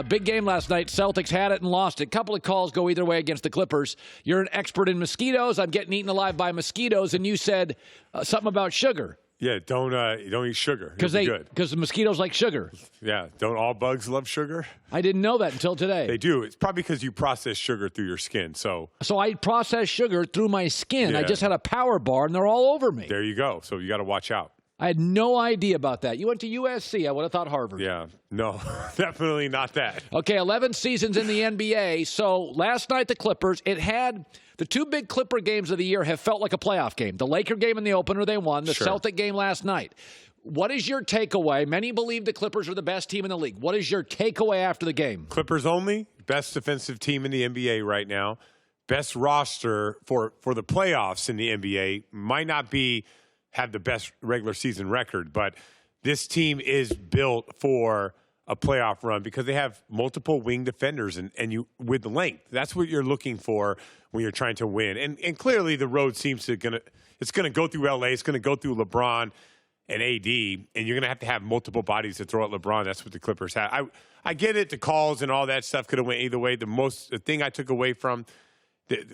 Big game last night. Celtics had it and lost it. Couple of calls go either way against the Clippers. You're an expert in mosquitoes. I'm getting eaten alive by mosquitoes, and you said something about sugar. Yeah, don't eat sugar. Because the mosquitoes like sugar. Yeah, don't all bugs love sugar? I didn't know that until today. They do. It's probably because you process sugar through your skin. So I process sugar through my skin. Yeah. I just had a power bar, and they're all over me. There you go. So you got to watch out. I had no idea about that. You went to USC. I would have thought Harvard. Yeah. No, definitely not that. Okay, 11 seasons in the NBA. So last night, the Clippers, the two big Clipper games of the year have felt like a playoff game. The Laker game in the opener, they won. The Celtic game last night. What is your takeaway? Many believe the Clippers are the best team in the league. What is your takeaway after the game? Clippers only, best defensive team in the NBA right now. Best roster for the playoffs in the NBA. Might not have the best regular season record, but this team is built for a playoff run because they have multiple wing defenders and you with the length. That's what you're looking for when you're trying to win. And clearly the road seems to it's gonna go through LA, it's gonna go through LeBron and AD, and you're gonna have multiple bodies to throw at LeBron. That's what the Clippers have. I get it, the calls and all that stuff could have went either way. The thing I took away from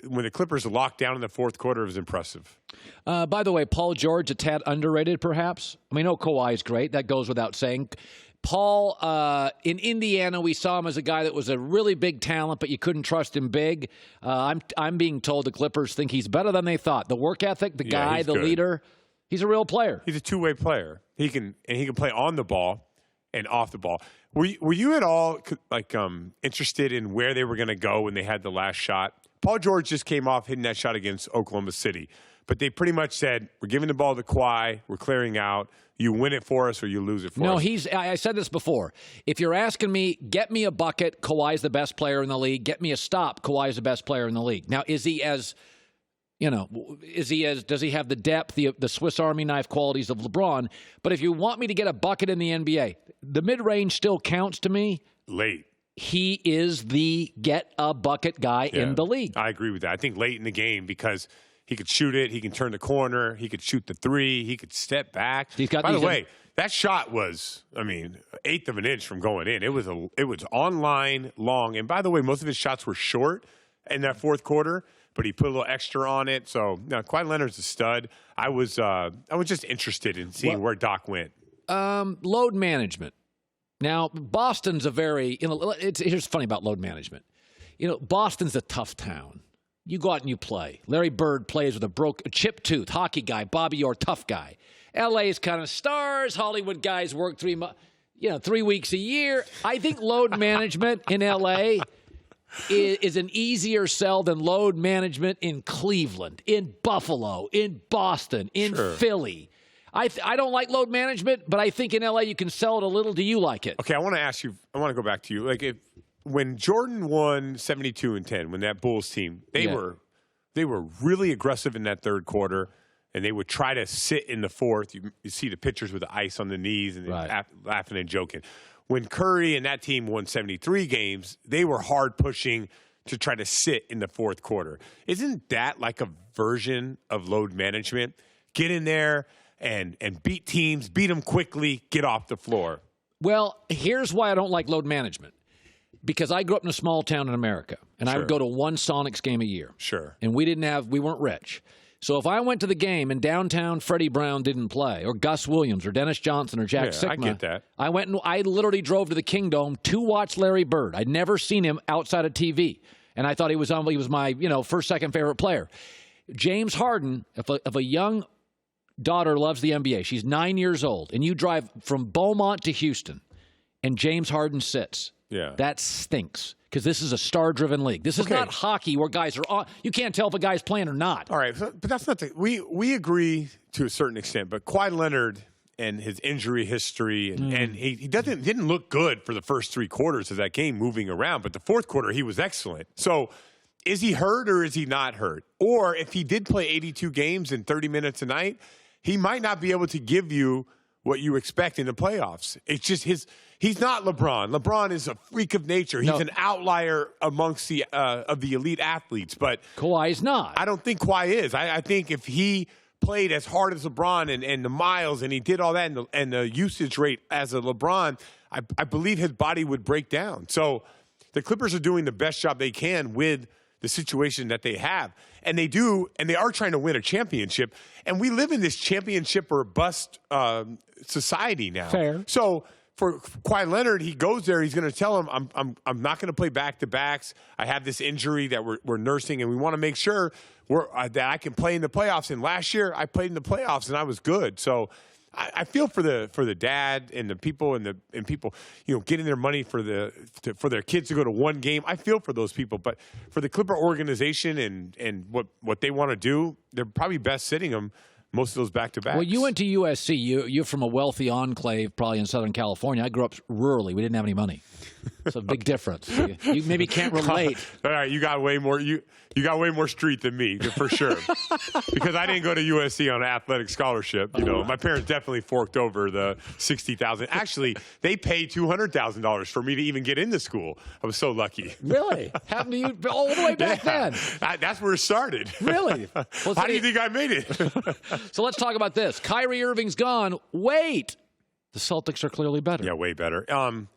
when the Clippers locked down in the fourth quarter, was impressive. By the way, Paul George, a tad underrated, perhaps. I mean, Kawhi is great. That goes without saying. Paul, in Indiana, we saw him as a guy that was a really big talent, but you couldn't trust him big. I'm being told the Clippers think he's better than they thought. The work ethic, the guy, the leader, he's a real player. He's a two-way player. He can play on the ball and off the ball. Were you at all interested in where they were going to go when they had the last shot? Paul George just came off hitting that shot against Oklahoma City. But they pretty much said, we're giving the ball to Kawhi, we're clearing out, you win it for us or you lose it for us. No, I said this before. If you're asking me, get me a bucket, Kawhi's the best player in the league. Get me a stop, Kawhi's the best player in the league. Now, does he have the depth, the Swiss Army knife qualities of LeBron? But if you want me to get a bucket in the NBA, the mid-range still counts to me. Late. He is the get-a-bucket guy in the league. I agree with that. I think late in the game because he could shoot it, he can turn the corner, he could shoot the three, he could step back. By the way, that shot was, eighth of an inch from going in. It was online, long. And by the way, most of his shots were short in that fourth quarter, but he put a little extra on it. So, Kawhi Leonard's a stud. I was just interested in seeing where Doc went. Load management. Now, Boston's here's funny about load management. Boston's a tough town. You go out and you play. Larry Bird plays with a chip tooth, hockey guy. Bobby Orr, tough guy. LA's kind of stars. Hollywood guys work 3 weeks a year. I think load management in LA is an easier sell than load management in Cleveland, in Buffalo, in Boston, in Philly. I don't like load management, but I think in L.A. you can sell it a little. Do you like it? Okay, I want to ask you. I want to go back to you. When Jordan won 72-10, when that Bulls team, they were really aggressive in that third quarter, and they would try to sit in the fourth. You see the pictures with the ice on the knees and laughing and joking. When Curry and that team won 73 games, they were hard pushing to try to sit in the fourth quarter. Isn't that like a version of load management? Get in there and beat teams, beat them quickly, get off the floor. Well, here's why I don't like load management. Because I grew up in a small town in America, and I would go to one Sonics game a year. Sure. And we weren't rich. So if I went to the game and downtown Freddie Brown didn't play, or Gus Williams, or Dennis Johnson, or Jack Sikma, I get that. I literally drove to the Kingdome to watch Larry Bird. I'd never seen him outside of TV. And I thought he was my, first, second favorite player. James Harden, if a young daughter loves the NBA, she's 9 years old, and you drive from Beaumont to Houston, and James Harden sits. Yeah. That stinks because this is a star-driven league. This is not hockey where guys are on. You can't tell if a guy's playing or not. All right, but that's not we agree to a certain extent, but Kawhi Leonard and his injury history, and he didn't look good for the first 3 quarters of that game moving around, but the fourth quarter he was excellent. So is he hurt or is he not hurt? Or if he did play 82 games in 30 minutes a night, he might not be able to give you what you expect in the playoffs. It's just he's not LeBron. LeBron is a freak of nature. He's an outlier amongst the elite athletes, but Kawhi's not. I don't think Kawhi is. I think if he played as hard as LeBron and the miles, and he did all that, and the usage rate as a LeBron, I believe his body would break down. So the Clippers are doing the best job they can with the situation that they have. And they do, and they are trying to win a championship. And we live in this championship or bust society now. Fair. So for Kawhi Leonard, he goes there. He's going to tell him, I'm not going to play back-to-backs. I have this injury that we're nursing, and we want to make sure that I can play in the playoffs. And last year, I played in the playoffs, and I was good. So I feel for the dad and the people and people, getting their money for their kids to go to one game. I feel for those people, but for the Clipper organization and what they want to do, they're probably best sitting them most of those back-to-backs. Well, you went to USC. You're from a wealthy enclave, probably in Southern California. I grew up rurally. We didn't have any money. It's a big difference. You maybe can't relate. All right, you got way more. You got way more street than me, for sure. Because I didn't go to USC on an athletic scholarship. My parents definitely forked over the $60,000. Actually, they paid $200,000 for me to even get into school. I was so lucky. Really? Happened to you all the way back then? That's where it started. Really? Well, how do you think I made it? So let's talk about this. Kyrie Irving's gone. Wait. The Celtics are clearly better. Yeah, way better.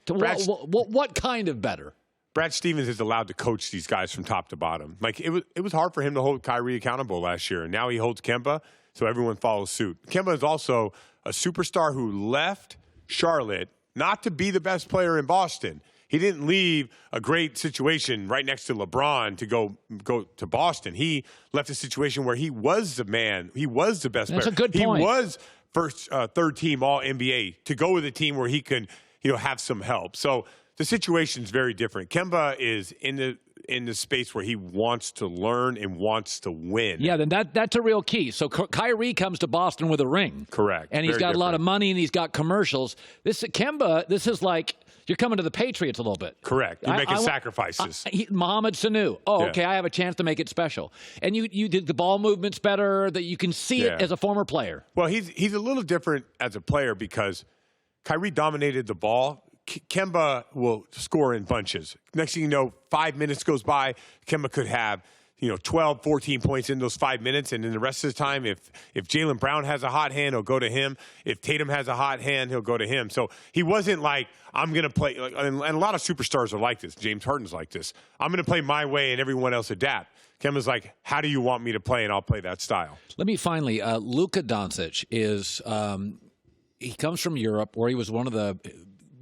What kind of better? Brad Stevens is allowed to coach these guys from top to bottom. Like, it was hard for him to hold Kyrie accountable last year, and now he holds Kemba, so everyone follows suit. Kemba is also a superstar who left Charlotte not to be the best player in Boston. He didn't leave a great situation right next to LeBron to go to Boston. He left a situation where he was the man. He was the best player. That's a good point. He was third team All NBA to go with a team where he could, have some help. So the situation's very different. Kemba is in the space where he wants to learn and wants to win. Yeah, then that's a real key. So Kyrie comes to Boston with a ring. Correct. And he's got a lot of money and he's got commercials. Kemba, this is like you're coming to the Patriots a little bit. Correct. You're making sacrifices. Mohamed Sanu. Oh, Yeah. okay, I have a chance to make it special. And you did the ball movements better, that you can see it as a former player. Well, he's a little different as a player because Kyrie dominated the ball. Kemba will score in bunches. Next thing you know, 5 minutes goes by, Kemba could have 12, 14 points in those 5 minutes. And in the rest of the time, if Jaylen Brown has a hot hand, he'll go to him. If Tatum has a hot hand, he'll go to him. So he wasn't like, I'm going to play. And a lot of superstars are like this. James Harden's like this. I'm going to play my way and everyone else adapt. Kemba's like, how do you want me to play? And I'll play that style. Let me finally, Luka Doncic is, he comes from Europe where he was one of the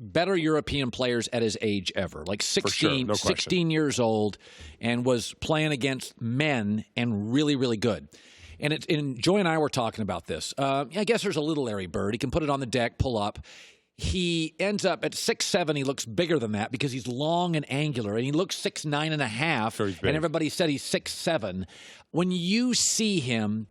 better European players at his age ever, like 16 years old, and was playing against men and really, really good. And Joy and I were talking about this. I guess there's a little Larry Bird. He can put it on the deck, pull up. He ends up at 6'7". He looks bigger than that because he's long and angular, and he looks 6'9" and a half. And everybody said he's 6'7". When you see him,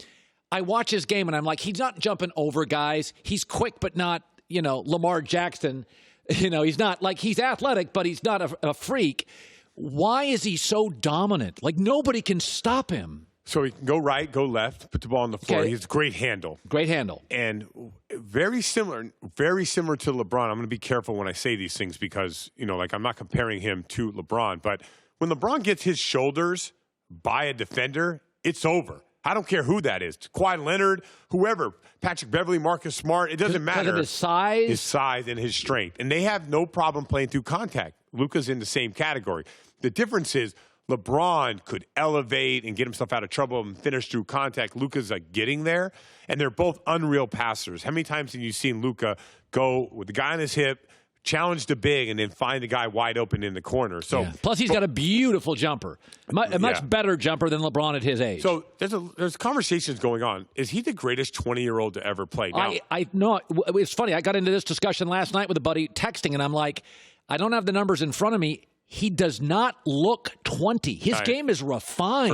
I watch his game, and I'm like, he's not jumping over guys. He's quick, but not, Lamar Jackson. He's not like he's athletic, but he's not a freak. Why is he so dominant? Like, nobody can stop him. So he can go right, go left, put the ball on the floor. Okay. He has great handle. Great handle. And very similar to LeBron. I'm going to be careful when I say these things because, I'm not comparing him to LeBron. But when LeBron gets his shoulders by a defender, it's over. I don't care who that is. Kawhi Leonard, whoever, Patrick Beverley, Marcus Smart, it doesn't matter. Because of his size? His size and his strength. And they have no problem playing through contact. Luka's in the same category. The difference is LeBron could elevate and get himself out of trouble and finish through contact. Luka's getting there, and they're both unreal passers. How many times have you seen Luka go with the guy on his hip, challenge the big, and then find the guy wide open in the corner? So, Plus, he's got a beautiful jumper, a much better jumper than LeBron at his age. So there's conversations going on. Is he the greatest 20-year-old to ever play? Now, I know. It's funny. I got into this discussion last night with a buddy texting, and I'm like, I don't have the numbers in front of me. He does not look 20. His game is refined.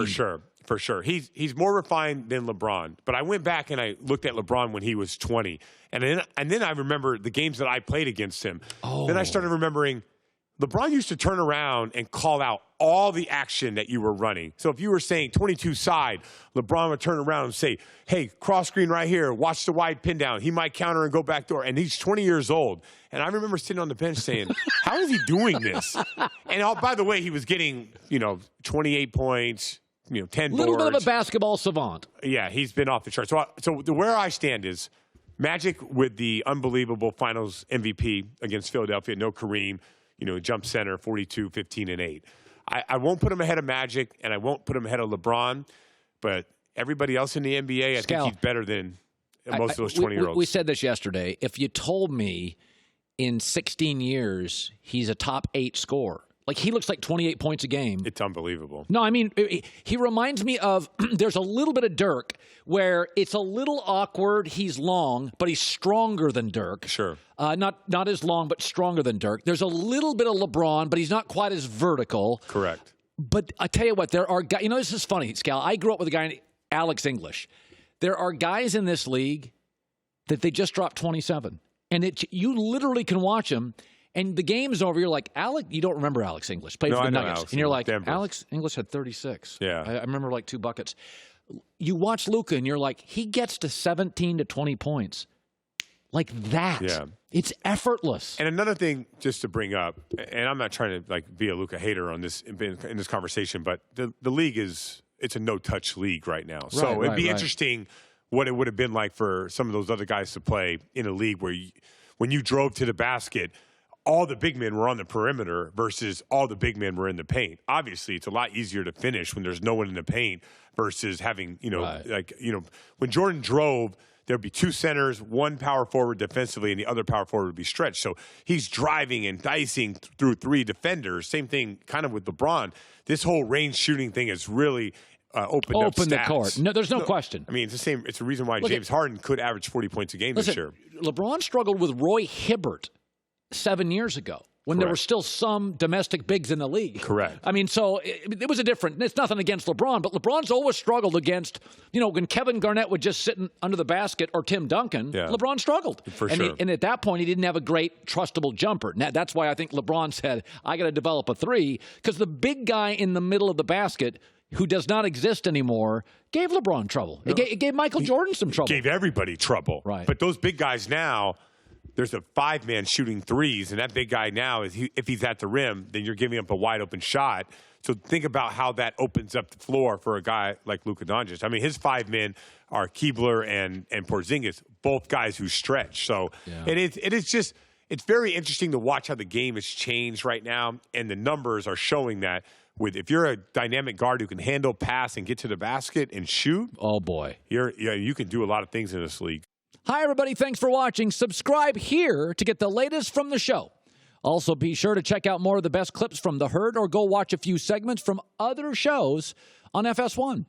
For sure. He's more refined than LeBron. But I went back and I looked at LeBron when he was 20. And then I remember the games that I played against him. Oh. Then I started remembering LeBron used to turn around and call out all the action that you were running. So if you were saying 22 side, LeBron would turn around and say, hey, cross screen right here, watch the wide pin down. He might counter and go back door. And he's 20 years old. And I remember sitting on the bench saying, how is he doing this? And by the way, he was getting, 28 points, 10 boards. A little bit of a basketball savant. Yeah, he's been off the charts. So where I stand is Magic with the unbelievable Finals MVP against Philadelphia. No Kareem, jump center, 42, 15, and 8. I won't put him ahead of Magic, and I won't put him ahead of LeBron, but everybody else in the NBA, I think he's better than most of those 20-year-olds. We said this yesterday. If you told me in 16 years he's a top 8 scorer, like he looks like 28 points a game. It's unbelievable. No, I mean, he reminds me of, there's a little bit of Dirk where it's a little awkward. He's long, but he's stronger than Dirk. Sure. Not as long, but stronger than Dirk. There's a little bit of LeBron, but he's not quite as vertical. Correct. But I tell you what, there are guys, this is funny, Scal. I grew up with a guy named Alex English. There are guys in this league that they just dropped 27. And you literally can watch them. And the game's over. You're like, Alex, you don't remember Alex English. Played for the Nuggets. Alex, and you're like, Denver. Alex English had 36. Yeah. I remember like 2 buckets. You watch Luka and you're like, he gets to 17 to 20 points. Like that. Yeah. It's effortless. And another thing just to bring up, and I'm not trying to be a Luka hater on this in this conversation, but the league it's a no-touch league right now. So it'd be interesting what it would have been like for some of those other guys to play in a league where when you drove to the basket, all the big men were on the perimeter versus all the big men were in the paint. Obviously, it's a lot easier to finish when there's no one in the paint versus having, when Jordan drove, there'd be 2 centers, 1 power forward defensively, and the other power forward would be stretched. So he's driving and dicing through 3 defenders. Same thing kind of with LeBron. This whole range shooting thing has really opened up stats. The court. No, there's no question. I mean, it's the same. It's a reason why James Harden could average 40 points a game this year. LeBron struggled with Roy Hibbert 7 years ago when there were still some domestic bigs in the league. Correct. I mean, so it was it's nothing against LeBron, but LeBron's always struggled against, when Kevin Garnett would just sit under the basket or Tim Duncan, LeBron struggled. For sure. And at that point, he didn't have a great trustable jumper. Now, that's why I think LeBron said, I got to develop a 3, because the big guy in the middle of the basket who does not exist anymore gave LeBron trouble. No. It gave Michael Jordan some trouble. Gave everybody trouble. Right. But those big guys now, there's a 5-man shooting threes, and that big guy now, if he's at the rim, then you're giving up a wide-open shot. So think about how that opens up the floor for a guy like Luka Doncic. I mean, his 5 men are Keebler and Porzingis, both guys who stretch. So it is just – it's very interesting to watch how the game has changed right now, and the numbers are showing that. If you're a dynamic guard who can handle, pass, and get to the basket and shoot, oh boy, you can do a lot of things in this league. Hi everybody, thanks for watching. Subscribe here to get the latest from the show. Also, be sure to check out more of the best clips from The Herd, or go watch a few segments from other shows on FS1.